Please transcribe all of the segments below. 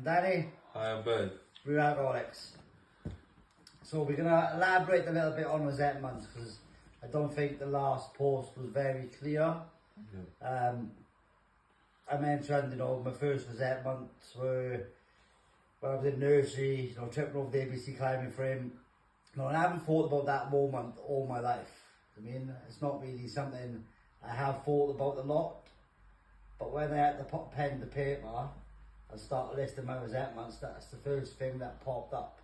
Danny. Hi, I'm Bud. We're alcoholics. So we're going to elaborate a little bit on resentments because I don't think the last post was very clear. Yeah. I mentioned, my first resentments were when I was in nursery, tripping over the ABC climbing frame. I haven't thought about that moment all my life. I mean, it's not really something I have thought about a lot. But when I had to put pen to paper and start listing my resentments, that's the first thing that popped up.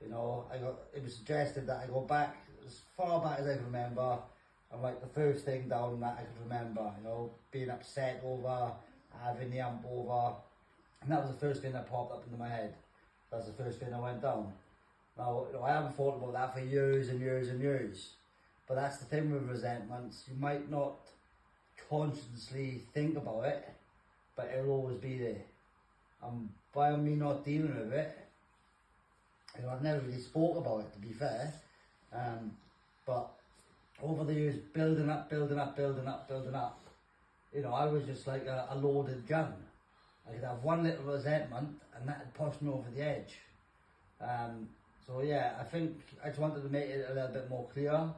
It was suggested that I go back as far back as I can remember and write the first thing down that I could remember, being upset over, having the amp over. And that was the first thing that popped up into my head. That's the first thing that went down. Now, I haven't thought about that for years and years and years. But that's the thing with resentments. You might not consciously think about it, but it'll always be there. By me not dealing with it, I've never really spoke about it, to be fair. But over the years, building up, I was just like a loaded gun. I could have one little resentment and that'd push me over the edge. So yeah, I think I just wanted to make it a little bit more clear.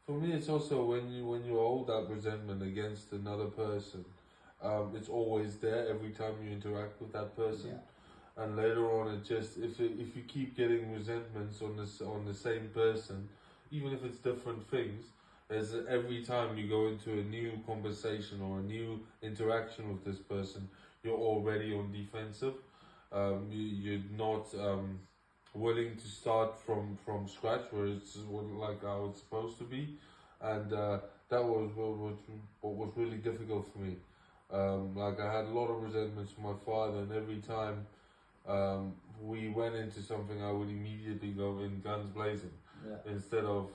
For me, it's also when you hold that resentment against another person, it's always there every time you interact with that person. Yeah. And later on, it just if you keep getting resentments on the same person, even if it's different things, as every time you go into a new conversation or a new interaction with this person, you're already on defensive. You're not willing to start from scratch, where it's like how it's supposed to be, and that was what was really difficult for me. Like I had a lot of resentments for my father, and every time we went into something, I would immediately go in guns blazing, instead of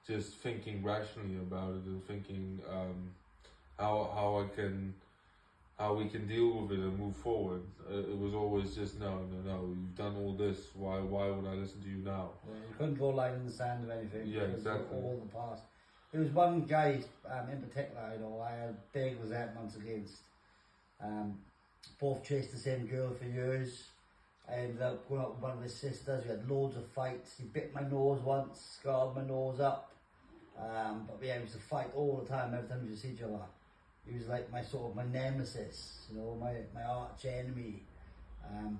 just thinking rationally about it and thinking how we can deal with it and move forward. It was always just no, you've done all this, why would I listen to you now? Yeah, you couldn't draw a line in the sand of anything. Yeah, exactly. All the past. There was one guy in particular, I had big resentments against. Both chased the same girl for years. I ended up going out with one of his sisters. We had loads of fights. He bit my nose once, scarred my nose up. But yeah, it was a fight all the time, every time we see each other. He was like my nemesis, my arch enemy. And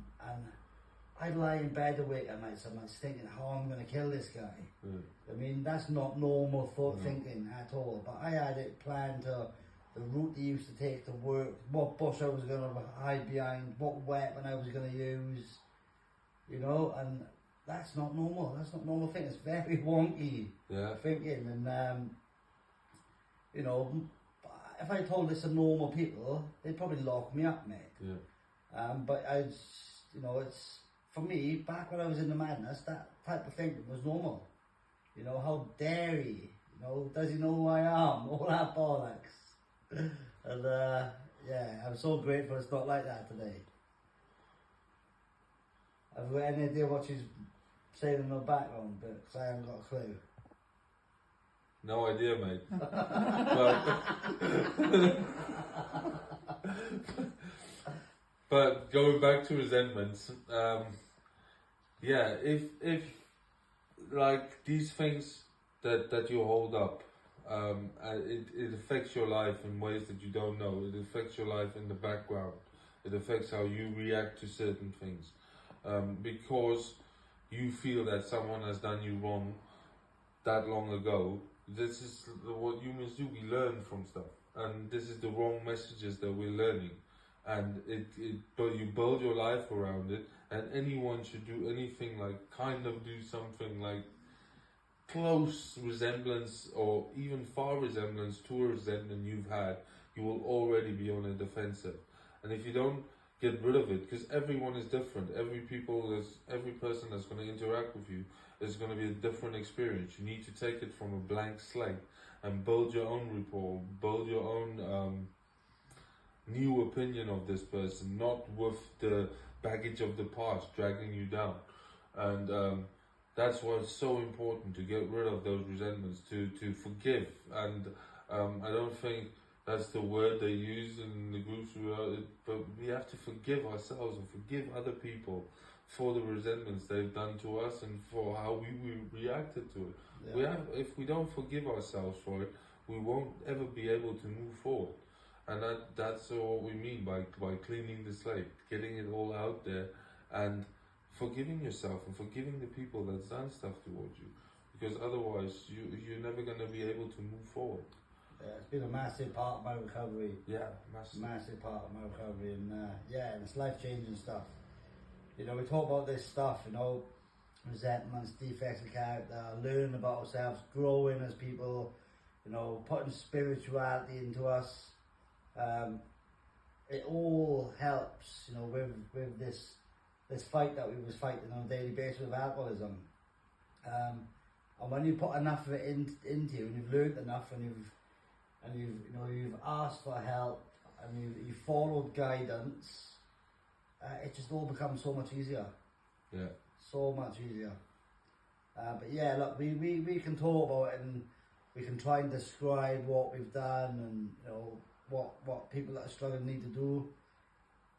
I'd lie in bed awake at night sometimes thinking how I'm going to kill this guy. I mean, that's not normal thinking at all. But I had it planned to the route he used to take to work, what bush I was going to hide behind, what weapon I was going to use, and that's not normal. That's not normal thinking. It's very wonky thinking. And, if I told this to normal people, they'd probably lock me up, mate. Yeah. But it's, for me, back when I was in the madness, that type of thinking was normal. How dare he? Does he know who I am? All that bollocks. And I'm so grateful it's not like that today. Have you got any idea what she's saying in the background? Because I haven't got a clue. No idea, mate. But going back to resentments, if like these things that you hold up, it affects your life in ways that you don't know. It affects your life in the background. It affects how you react to certain things, because you feel that someone has done you wrong that long ago. This is what humans do. We learn from stuff, and this is the wrong messages that we're learning. And but you build your life around it, and anyone should do anything like kind of do something like close resemblance or even far resemblance to a resentment you've had, you will already be on a defensive. And if you don't get rid of it, because everyone is different, every person that's going to interact with you is going to be a different experience. You need to take it from a blank slate and build your own rapport, build your own new opinion of this person, not with the baggage of the past dragging you down. And that's why it's so important to get rid of those resentments, to forgive. And I don't think That's the word they use in the groups we are. But we have to forgive ourselves and forgive other people for the resentments they've done to us and for how we reacted to it. Yeah. We have, if we don't forgive ourselves for it, we won't ever be able to move forward. And that's what we mean by cleaning the slate, getting it all out there, and forgiving yourself and forgiving the people that's done stuff towards you. Because otherwise, you're never going to be able to move forward. Yeah, it's been a massive part of my recovery. Yeah, massive. Massive part of my recovery, and yeah, and it's life-changing stuff. You know, we talk about this stuff, you know, resentments, defects of character, learning about ourselves, growing as people, you know, putting spirituality into us. It all helps, you know, with this fight that we was fighting on a daily basis with alcoholism. And when you put enough of it into you, and you've learned enough, and you've asked for help, and you've followed guidance, it just all becomes so much easier. Yeah. So much easier. But yeah, look, we can talk about it, and we can try and describe what we've done, and you know what people that are struggling need to do.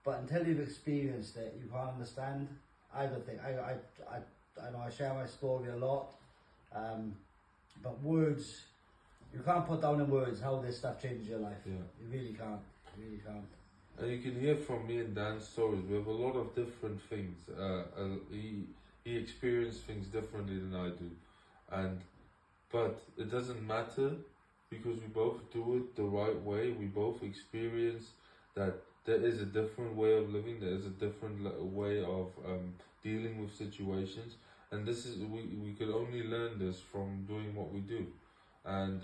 But until you've experienced it, you can't understand. I don't think I know I share my story a lot, but words, you can't put down in words how this stuff changes your life. Yeah. You really can't. You really can't. And you can hear from me and Dan's stories. We have a lot of different things. He experienced things differently than I do, but it doesn't matter because we both do it the right way. We both experience that there is a different way of living. There is a different way of dealing with situations, and this is we could only learn this from doing what we do. And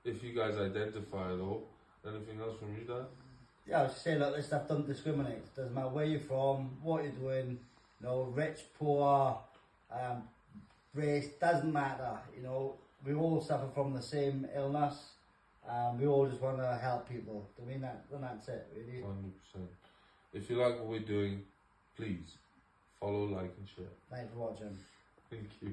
if you guys identify at all, anything else from you, Dan? Yeah, I was just saying, look, this stuff doesn't discriminate. Doesn't matter where you're from, what you're doing, you know, rich, poor, race, doesn't matter. You know, we all suffer from the same illness. We all just want to help people. I mean, that's it, really. 100%. If you like what we're doing, please follow, like, and share. Thanks for watching. Thank you.